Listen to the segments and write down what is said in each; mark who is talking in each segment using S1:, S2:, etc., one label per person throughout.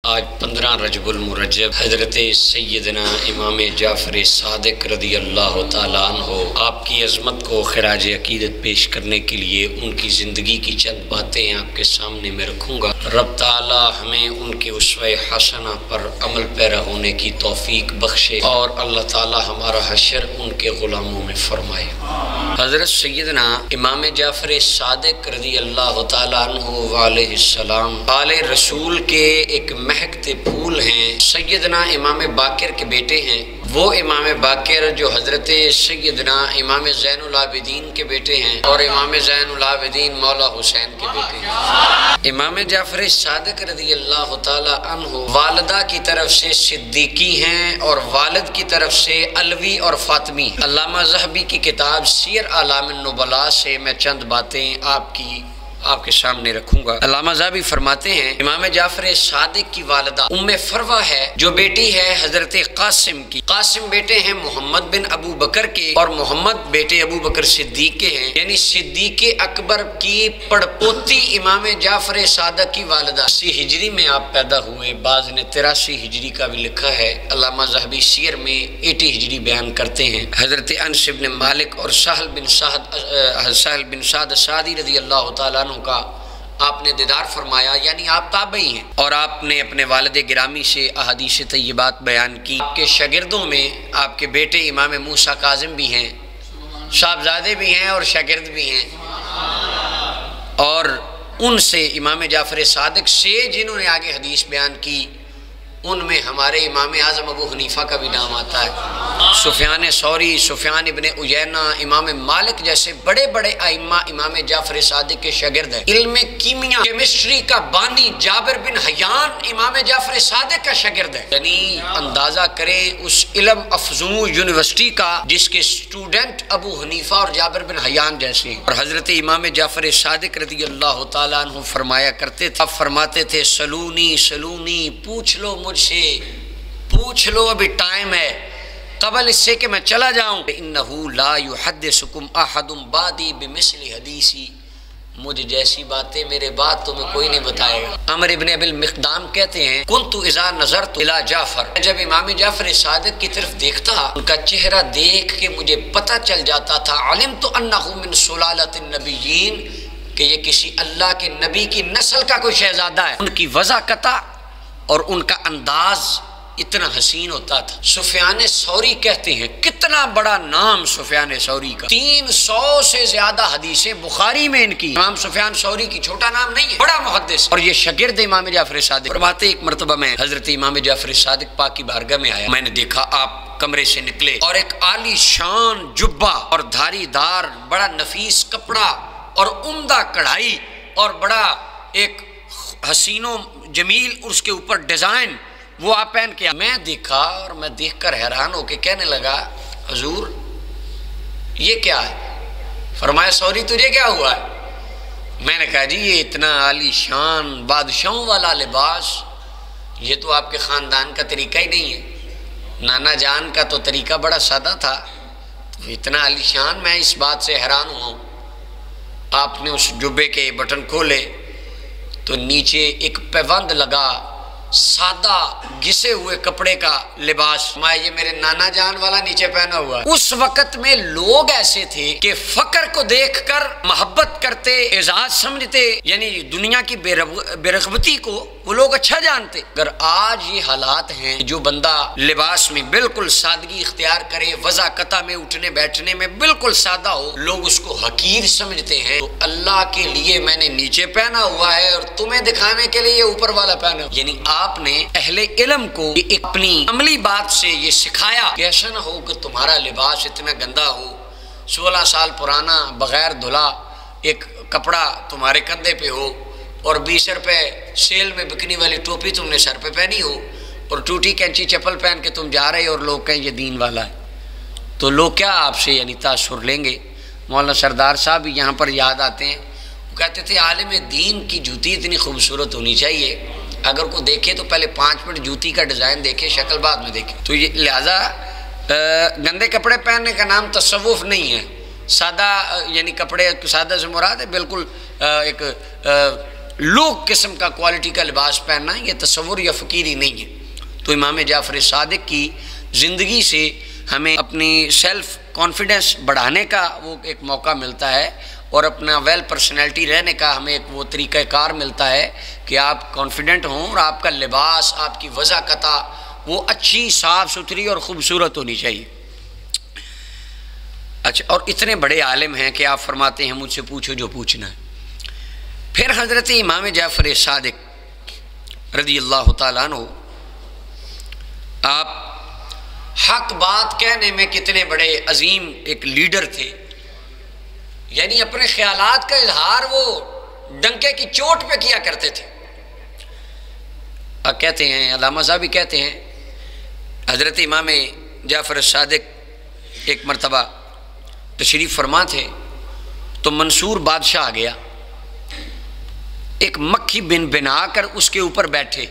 S1: آج 15 رجب المرجب حضرت سیدنا امام جعفر صادق رضی اللہ تعالیٰ عنہ آپ کی عظمت کو خراج عقیدت پیش کرنے کے لیے ان کی زندگی کی چند باتیں آپ کے سامنے میں رکھوں گا۔ رب تعالیٰ ہمیں ان کے اسوہ حسنہ پر عمل پیرا ہونے کی توفیق بخشے اور اللہ تعالیٰ ہمارا حشر ان کے غلاموں میں فرمائے۔ حضرت سیدنا امام جعفر صادق رضی اللہ تعالیٰ عنہ علیہ السلام آل رسول کے ایک مہکتے پھول ہیں۔ سیدنا امام باقر کے بیٹے ہیں۔ وہ امام باقر جو حضرت سیدنا امام زین العابدین کے بیٹے ہیں اور امام زین العابدین مولا حسین کے بیٹے ہیں۔ امام جعفر صادق رضی اللہ تعالی عنہ والدہ کی طرف سے صدیقی ہیں اور والد کی طرف سے علوی اور فاطمی۔ علامہ ذہبی کی کتاب سیر اعلام النبلاء سے میں چند باتیں آپ کے سامنے رکھوں گا۔ علامہ ذہبی فرماتے ہیں امام جعفر صادق کی والدہ ام فروہ ہے جو بیٹی ہے حضرت قاسم کی۔ قاسم بیٹے ہیں محمد بن ابو بکر کے اور محمد بیٹے ابو بکر صدیق کے ہیں، یعنی صدیق اکبر کی پڑپوتی امام جعفر صادق کی والدہ۔ 80 ہجری میں آپ پیدا ہوئے، بعض نے 83 ہجری کا بھی لکھا ہے۔ علامہ ذہبی سیر میں 80 ہجری بیان کرتے ہیں۔ حضرت انس بن مالک اور سہل بن سعد سعدی رضی اللہ تعالیٰ کا آپ نے دیدار فرمایا، یعنی آپ تابعی ہیں اور آپ نے اپنے والد گرامی سے احادیث طیبات بیان کی۔ آپ کے شاگردوں میں آپ کے بیٹے امام موسیٰ کاظم بھی ہیں، صاحبزادے بھی ہیں اور شاگرد بھی ہیں، اور ان سے امام جعفر صادق سے جنہوں نے آگے حدیث بیان کی ان میں ہمارے امام اعظم ابو حنیفہ کا بھی نام آتا ہے۔ سفیان ثوری، سفیان ابن عیینہ، امام مالک جیسے بڑے بڑے ائمہ امام جعفر صادق کے شاگرد ہیں۔ علم کیمیا کیمسٹری کا بانی جابر بن حیان امام جعفر صادق کا شاگرد ہے، یعنی اندازہ کریں اس علم افزوں یونیورسٹی کا جس کے اسٹوڈنٹ ابو حنیفہ اور جابر بن حیان جیسے ہیں۔ اور حضرت امام جعفر صادق رضی اللہ تعالیٰ عنہ فرمایا کرتے تھے، فرماتے تھے سلونی سلونی، پوچھ لو مجھ سے، پوچھ لو، ابھی ٹائم ہے قبل اس سے کہ میں چلا جاؤں۔ انہو لا یحدثکم احد بعدی بمثل حدیثی، مجھے جیسی باتیں میرے بعد تمہیں کوئی نہیں بتائے گا۔ عمر ابن ابی المقدام کہتے ہیں کنت اذا نظرت الی جعفر، جب امام جعفر صادق کی طرف دیکھتا ان کا چہرہ دیکھ کے مجھے پتہ چل جاتا تھا علمت انہ من سلالۃ النبیین، کہ یہ کسی اللہ کے نبی کی نسل کا کوئی شہزادہ ہے۔ ان کی وضاحت اور ان کا انداز اتنا حسین ہوتا تھا۔ سفیان ثوری کہتے ہیں، کتنا بڑا نام سفیان ثوری کا، 300 سے زیادہ حدیثیں بخاری میں ان کی۔ امام سفیان ثوری کی چھوٹا نام نہیں ہے، بڑا محدث، اور یہ شاگرد امام جعفر صادق۔ فرماتے ایک مرتبہ میں حضرت امام جعفر صادق پاک کی بارگاہ میں آیا، میں نے دیکھا آپ کمرے سے نکلے اور ایک عالی شان جبہ اور دھاری دار بڑا نفیس کپڑا اور عمدہ کڑھائی اور بڑا ایک حسین و جمیل اس کے اوپر ڈیزائن وہ آپ پہن کے، میں دیکھا اور میں دیکھ کر حیران ہو کے کہنے لگا حضور یہ کیا ہے؟ فرمایا ثوری تجھے کیا ہوا ہے؟ میں نے کہا جی یہ اتنا عالی شان بادشاہوں والا لباس یہ تو آپ کے خاندان کا طریقہ ہی نہیں ہے، نانا جان کا تو طریقہ بڑا سادہ تھا، اتنا عالی شان، میں اس بات سے حیران ہوں۔ آپ نے اس جبے کے بٹن کھولے تو نیچے ایک پیوند لگا، سادہ گھسے ہوئے کپڑے کا لباس، میں یہ میرے نانا جان والا نیچے پہنا ہوا ہے۔ اس وقت میں لوگ ایسے تھے کہ فقر کو دیکھ کر محبت کرتے، اعزاز سمجھتے، یعنی دنیا کی بے رغبتی کو وہ لوگ اچھا جانتے۔ اگر آج یہ حالات ہیں جو بندہ لباس میں بالکل سادگی اختیار کرے، وضاحت میں اٹھنے بیٹھنے میں بالکل سادہ ہو، لوگ اس کو حقیر سمجھتے ہیں، تو اللہ کے لیے میں نے نیچے پہنا ہوا ہے اور تمہیں دکھانے کے لیے اوپر والا پہنا، یعنی آپ نے اہل علم کو ایک اپنی عملی بات سے یہ سکھایا کہ ایسا نہ ہو کہ تمہارا لباس اتنا گندا ہو، 16 سال پرانا بغیر دھلا ایک کپڑا تمہارے کندھے پہ ہو اور 20 روپے سیل میں بکنے والی ٹوپی تم نے سر پہ پہنی ہو اور ٹوٹی کینچی چپل پہن کے تم جا رہے اور لوگ کہیں یہ دین والا ہے، تو لوگ کیا آپ سے یعنی تاثر لیں گے۔ مولانا سردار صاحب یہاں پر یاد آتے ہیں، وہ کہتے تھے عالم دین کی جوتی اتنی خوبصورت ہونی چاہیے، اگر کو دیکھے تو پہلے 5 منٹ جوتی کا ڈیزائن دیکھے، شکل بعد میں دیکھے۔ تو یہ لہٰذا گندے کپڑے پہننے کا نام تصوف نہیں ہے، سادہ یعنی کپڑے سادہ سے مراد ہے بالکل ایک لو قسم کا کوالٹی کا لباس پہننا یہ تصور یا فقیری نہیں ہے۔ تو امام جعفر صادق کی زندگی سے ہمیں اپنی سیلف کانفیڈنس بڑھانے کا وہ ایک موقع ملتا ہے، اور اپنا ویل پرسنالٹی رہنے کا ہمیں ایک وہ طریقہ کار ملتا ہے کہ آپ کانفیڈنٹ ہوں اور آپ کا لباس، آپ کی وضاحت وہ اچھی، صاف ستھری اور خوبصورت ہونی چاہیے۔ اچھا، اور اتنے بڑے عالم ہیں کہ آپ فرماتے ہیں مجھ سے پوچھو جو پوچھنا ہے۔ پھر حضرت امام جعفر صادق رضی اللہ تعالیٰ عنہ، آپ حق بات کہنے میں کتنے بڑے عظیم ایک لیڈر تھے، یعنی اپنے خیالات کا اظہار وہ ڈنکے کی چوٹ پہ کیا کرتے تھے۔ کہتے ہیں علامہ صاحب بھی کہتے ہیں حضرت امام جعفر صادق ایک مرتبہ تشریف فرما تھے تو منصور بادشاہ آ گیا، ایک مکھی بن بنا کر اس کے اوپر بیٹھے،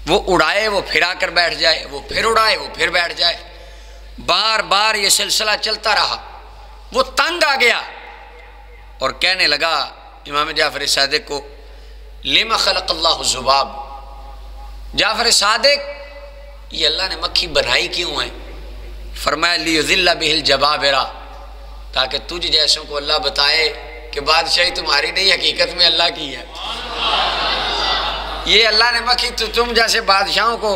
S1: وہ اڑائے وہ پھر آ کر بیٹھ جائے، وہ پھر اڑائے وہ پھر بیٹھ جائے، بار بار یہ سلسلہ چلتا رہا۔ وہ تنگ آ گیا اور کہنے لگا امام جعفر صادق کو، لما خلق اللہ الذباب، جعفر صادق یہ اللہ نے مکھی بنائی کیوں ہے؟ فرمایا لیذل بہ الجبابرہ، تاکہ تجھ جیسوں کو اللہ بتائے کہ بادشاہی تمہاری نہیں، حقیقت میں اللہ کی ہے۔ یہ اللہ نے مکھی تو تم جیسے بادشاہوں کو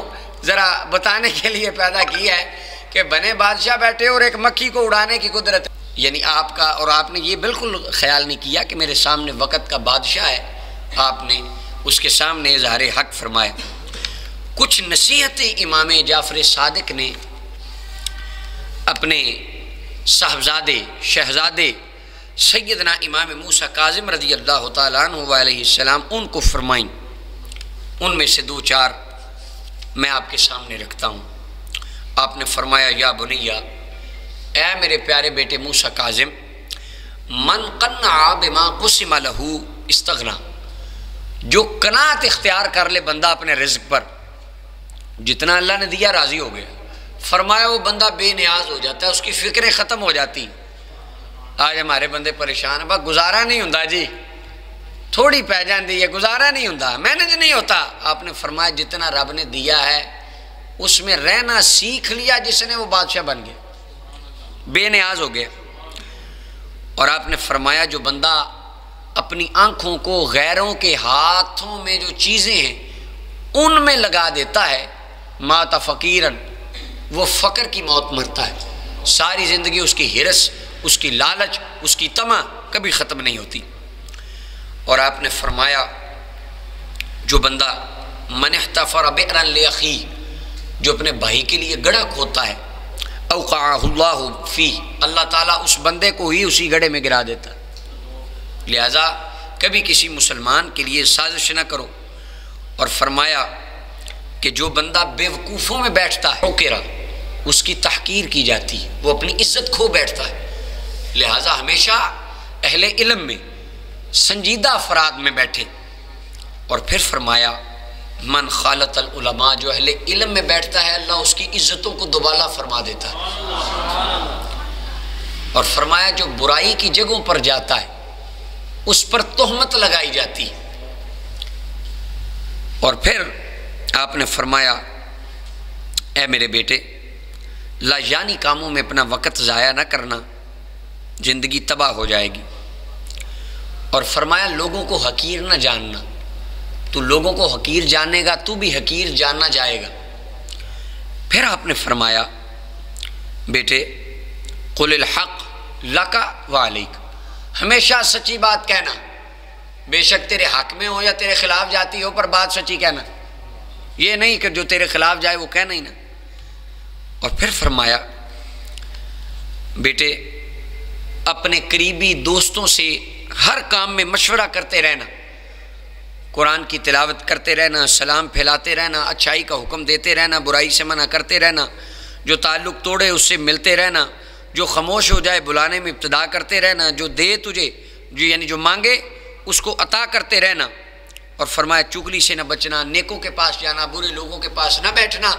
S1: ذرا بتانے کے لیے پیدا کی ہے کہ بنے بادشاہ بیٹھے اور ایک مکھی کو اڑانے کی قدرت ہے۔ یعنی آپ کا، اور آپ نے یہ بالکل خیال نہیں کیا کہ میرے سامنے وقت کا بادشاہ ہے، آپ نے اس کے سامنے اظہار حق فرمایا۔ کچھ نصیحتیں امام جعفر صادق نے اپنے صاحبزادے شہزادے سیدنا امام موسیٰ کاظم رضی اللہ تعالیٰ عنہ علیہ السلام ان کو فرمائیں، ان میں سے دو چار میں آپ کے سامنے رکھتا ہوں۔ آپ نے فرمایا، یا بنیہ، اے میرے پیارے بیٹے موسیٰ کاظم، من قنع بما قسم لہ استغنا، جو قناعت اختیار کر لے بندہ اپنے رزق پر، جتنا اللہ نے دیا راضی ہو گیا، فرمایا وہ بندہ بے نیاز ہو جاتا ہے، اس کی فکریں ختم ہو جاتی۔ آج ہمارے بندے پریشان ہیں، بس گزارا نہیں ہوندا جی، تھوڑی پہ جاندی ہے، گزارا نہیں ہوندا، مینج نہیں ہوتا۔ آپ نے فرمایا جتنا رب نے دیا ہے اس میں رہنا سیکھ لیا جس نے، وہ بادشاہ بن گیا، بے نیاز ہو گیا۔ اور آپ نے فرمایا جو بندہ اپنی آنکھوں کو غیروں کے ہاتھوں میں جو چیزیں ہیں ان میں لگا دیتا ہے، مات فقیرن، وہ فقر کی موت مرتا ہے۔ ساری زندگی اس کی ہرس، اس کی لالچ، اس کی طمع کبھی ختم نہیں ہوتی۔ اور آپ نے فرمایا جو بندہ من احتفر بئرا لاخیہ، جو اپنے بھائی کے لیے گڑھا کھودتا ہے، اوقعہ اللہ فیہ، اللہ تعالیٰ اس بندے کو ہی اسی گڑھے میں گرا دیتا ہے۔ لہذا کبھی کسی مسلمان کے لیے سازش نہ کرو۔ اور فرمایا کہ جو بندہ بے وقوفوں میں بیٹھتا ہے اوکرا، اس کی تحقیر کی جاتی ہے، وہ اپنی عزت کھو بیٹھتا ہے۔ لہذا ہمیشہ اہل علم میں، سنجیدہ افراد میں بیٹھے۔ اور پھر فرمایا من خالط العلماء، جو اہل علم میں بیٹھتا ہے اللہ اس کی عزتوں کو دوبالا فرما دیتا ہے۔ اور فرمایا جو برائی کی جگہوں پر جاتا ہے اس پر تہمت لگائی جاتی ہے۔ اور پھر آپ نے فرمایا اے میرے بیٹے، لاجانی کاموں میں اپنا وقت ضائع نہ کرنا، زندگی تباہ ہو جائے گی۔ اور فرمایا لوگوں کو حقیر نہ جاننا، تو لوگوں کو حقیر جانے گا تو بھی حقیر جاننا جائے گا۔ پھر آپ نے فرمایا بیٹے قل الحق لک و علیک، ہمیشہ سچی بات کہنا، بے شک تیرے حق میں ہو یا تیرے خلاف جاتی ہو پر بات سچی کہنا، یہ نہیں کہ جو تیرے خلاف جائے وہ کہنا ہی نہ۔ اور پھر فرمایا بیٹے اپنے قریبی دوستوں سے ہر کام میں مشورہ کرتے رہنا، قرآن کی تلاوت کرتے رہنا، سلام پھیلاتے رہنا، اچھائی کا حکم دیتے رہنا، برائی سے منع کرتے رہنا، جو تعلق توڑے اس سے ملتے رہنا، جو خاموش ہو جائے بلانے میں ابتدا کرتے رہنا، جو دے تجھے یعنی جو مانگے اس کو عطا کرتے رہنا۔ اور فرمایا چگلی سے نہ بچنا، نیکوں کے پاس جانا، برے لوگوں کے پاس نہ بیٹھنا،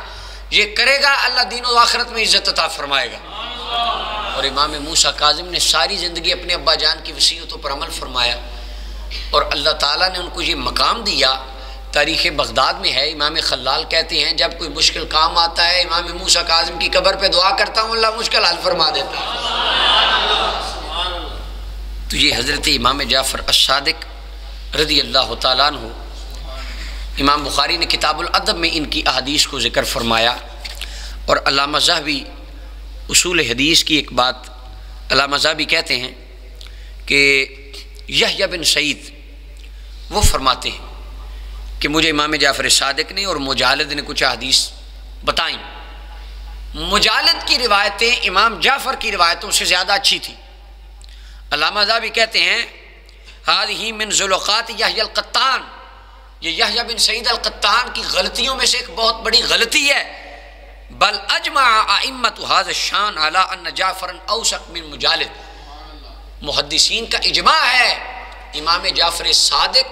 S1: یہ کرے گا اللہ دین و آخرت میں عزت عطا فرمائے گا۔ اور امام موسیٰ کاظم نے ساری زندگی اپنے ابا جان کی وصیتوں پر عمل فرمایا۔ اور اللہ تعالیٰ نے ان کو یہ مقام دیا. تاریخ بغداد میں ہے، امام خلال کہتے ہیں جب کوئی مشکل کام آتا ہے امام موسیٰ کاظم کی قبر پہ دعا کرتا ہوں، اللہ مشکل حل فرما دیتا ہے. تو یہ حضرت امام جعفر الصادق رضی اللہ تعالیٰ عنہ، امام بخاری نے کتاب الادب میں ان کی احادیث کو ذکر فرمایا. اور علامہ ذہبی اصول حدیث کی ایک بات علامہ ذہبی کہتے ہیں کہ یحییٰ بن سعید وہ فرماتے ہیں کہ مجھے امام جعفر صادق نے اور مجالد نے کچھ احادیث بتائیں. مجالد کی روایتیں امام جعفر کی روایتوں سے زیادہ اچھی تھی. علامہ ذہبی کہتے ہیں ہذہ من ذلقات یحییٰ القطان، یہ یحییٰ بن سعید القطان کی غلطیوں میں سے ایک بہت بڑی غلطی ہے. بل اجمع ائمۃ ھذا الشان علی ان جعفر اوثق من مجالد، محدثین کا اجماع ہے امام جعفر صادق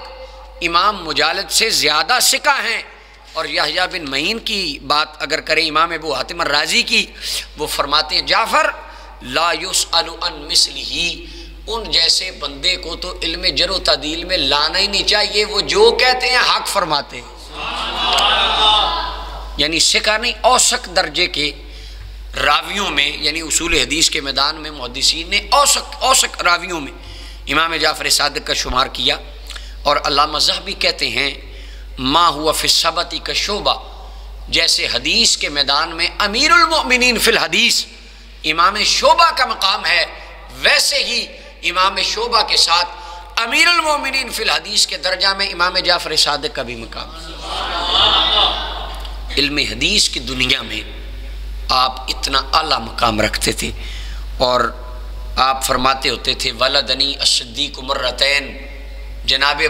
S1: امام مجالد سے زیادہ ثقہ ہیں. اور یحییٰ بن معین کی بات اگر کریں امام ابو حاتم الرازی کی، وہ فرماتے ہیں جعفر لا یسأل عن مثلہ، ان جیسے بندے کو تو علم جرح و تعدیل میں لانا ہی نہیں چاہیے، وہ جو کہتے ہیں حق فرماتے ہیں. یعنی ثقہ نہیں، اوثق درجے کے راویوں میں، یعنی اصول حدیث کے میدان میں محدثین نے اوثق راویوں میں امام جعفر صادق کا شمار کیا. اور علامہ ذہبی کہتے ہیں ما ہوا فی الثبت کشعبہ، جیسے حدیث کے میدان میں امیر المؤمنین فی الحدیث امام شعبہ کا مقام ہے، ویسے ہی امام شعبہ کے ساتھ امیر المؤمنین فی الحدیث کے درجہ میں امام جعفر صادق کا بھی مقام ہے. علم حدیث کی دنیا میں آپ اتنا اعلیٰ مقام رکھتے تھے. اور آپ فرماتے ہوتے تھے ولدنی الصدیق مرتین، جناب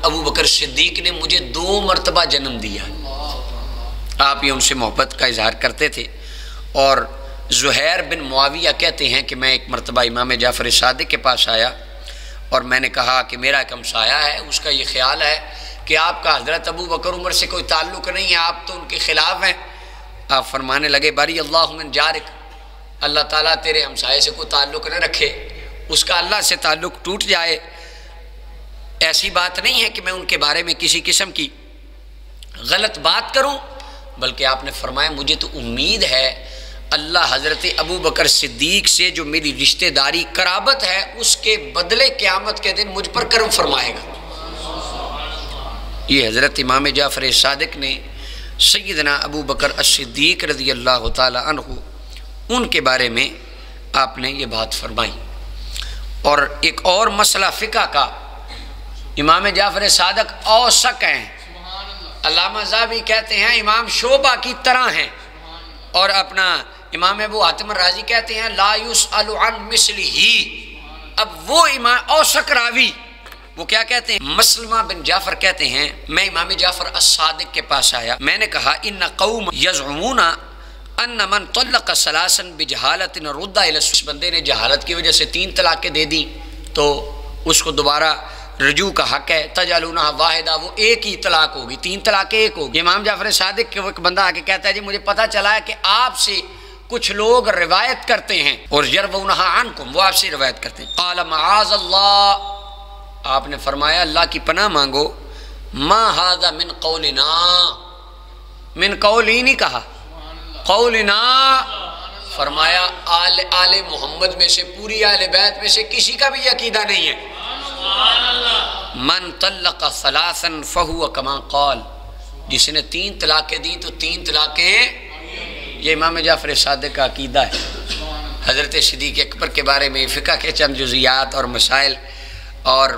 S1: ابو بکر صدیق نے مجھے 2 مرتبہ جنم دیا. آپ یہ ان سے محبت کا اظہار کرتے تھے. اور زہیر بن معاویہ کہتے ہیں کہ میں ایک مرتبہ امام جعفر صادق کے پاس آیا اور میں نے کہا کہ میرا ایک ہمسایہ ہے، اس کا یہ خیال ہے کہ آپ کا حضرت ابو بکر عمر سے کوئی تعلق نہیں ہے، آپ تو ان کے خلاف ہیں. آپ فرمانے لگے باری اللہ من جارک، اللہ تعالیٰ تیرے ہمسائے سے کوئی تعلق نہ رکھے، اس کا اللہ سے تعلق ٹوٹ جائے. ایسی بات نہیں ہے کہ میں ان کے بارے میں کسی قسم کی غلط بات کروں، بلکہ آپ نے فرمایا مجھے تو امید ہے اللہ حضرت ابو بکر صدیق سے جو میری رشتہ داری قرابت ہے اس کے بدلے قیامت کے دن مجھ پر کرم فرمائے گا. یہ حضرت امام جعفر صادق نے سیدنا ابو بکر الصدیق رضی اللہ تعالی عنہ ان کے بارے میں آپ نے یہ بات فرمائی. اور ایک اور مسئلہ فقہ کا، امام جعفر صادق اوثق ہیں، علامہ ذہبی کہتے ہیں امام شعبہ کی طرح ہیں، اور اپنا امام ابو حاتم الرازی کہتے ہیں لا یسأل عن مثلہ. اب وہ امام اوثق راوی وہ کیا کہتے ہیں؟ مسلمہ بن جعفر کہتے ہیں میں امام جعفر الصادق کے پاس آیا، میں نے کہا ان قوم یزعمون ان من طلق ثلاثا بجہالت رد الی، اس بندے نے جہالت کی وجہ سے 3 طلاقیں دے دیں تو اس کو دوبارہ رجوع کا حق ہے. تجعلونها واحدہ، وہ ایک ہی طلاق ہوگی، 3 طلاقیں ایک ہوگی. امام جعفر صادق کے ایک بندہ آ کے کہتا ہے جی مجھے پتہ چلا ہے کہ آپ سے کچھ لوگ روایت کرتے ہیں اور یروونها عنکم، وہ آپ سے روایت کرتے ہیں. قال معاذ اللہ، آپ نے فرمایا اللہ کی پناہ مانگو، ما ھذا من قولنا، من قولی نہیں کہا، قولنا، فرمایا آل محمد میں سے، پوری اہل بیت میں سے کسی کا بھی عقیدہ نہیں ہے. من طلق ثلاثا فہو کما قال، جس نے 3 طلاقیں دی تو 3 طلاقیں، یہ امام جعفر صادق کا عقیدہ ہے. حضرت صدیق اکبر کے بارے میں فقہ کے چند جزیات اور مسائل، اور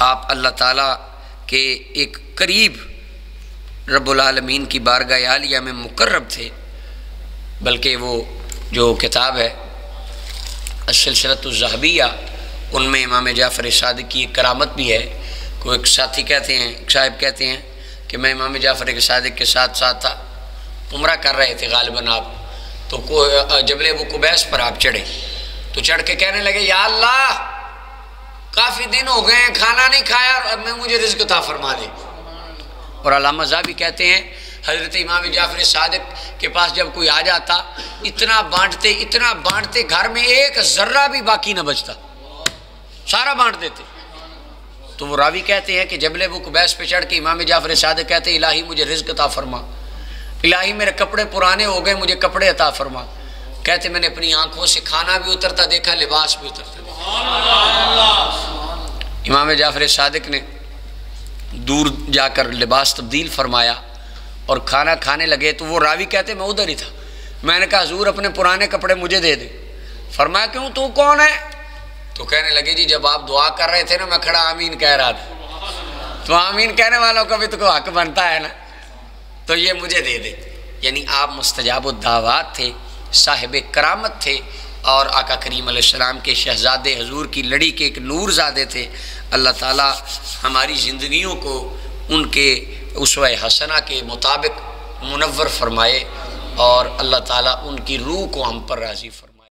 S1: آپ اللہ تعالیٰ کے ایک قریب رب العالمین کی بارگاہ عالیہ میں مقرب تھے. بلکہ وہ جو کتاب ہے السلسلۃ الذہبیہ، ان میں امام جعفر صادق کی ایک کرامت بھی ہے. کوئی ایک ساتھی کہتے ہیں، ایک صاحب کہتے ہیں کہ میں امام جعفر صادق کے ساتھ تھا، عمرہ کر رہے تھے غالباً آپ، تو جبل ابو قبیس پر آپ چڑھے تو چڑھ کے کہنے لگے یا اللہ کافی دن ہو گئے ہیں کھانا نہیں کھایا، اب میں مجھے رزق عطا فرما دے. اور علامہ ذہبی کہتے ہیں حضرت امام جعفر صادق کے پاس جب کوئی آ جاتا اتنا بانٹتے گھر میں ایک ذرہ بھی باقی نہ بچتا، سارا بانٹ دیتے. تو وہ راوی کہتے ہیں کہ جبل ابو قبیس پہ چڑھ کے امام جعفر صادق کہتے ہیں الہی مجھے رزق عطا فرما، الہی میرے کپڑے پرانے ہو گئے مجھے کپڑے عطا فرما۔ کہتے میں نے اپنی آنکھوں سے کھانا بھی اترتا دیکھا، لباس بھی اترتا دیکھا۔ امام جعفر صادق نے دور جا کر لباس تبدیل فرمایا اور کھانا کھانے لگے تو وہ راوی کہتے میں ادھر ہی تھا، میں نے کہا حضور اپنے پرانے کپڑے مجھے دے دے۔ فرمایا کیوں، تو کون ہے؟ تو کہنے لگے جی جب آپ دعا کر رہے تھے نا میں کھڑا آمین کہہ رہا تھا، تو آمین کہنے والوں کا بھی تو حق بنتا ہے نا، تو یہ مجھے دے دے۔ یعنی آپ مستجاب الدعوات تھے، صاحب کرامت تھے، اور آقا کریم علیہ السلام کے شہزادے حضور کی لڑی کے ایک نور زادے تھے۔ اللہ تعالیٰ ہماری زندگیوں کو ان کے اسوہ حسنہ کے مطابق منور فرمائے، اور اللہ تعالیٰ ان کی روح کو ہم پر راضی فرمائے۔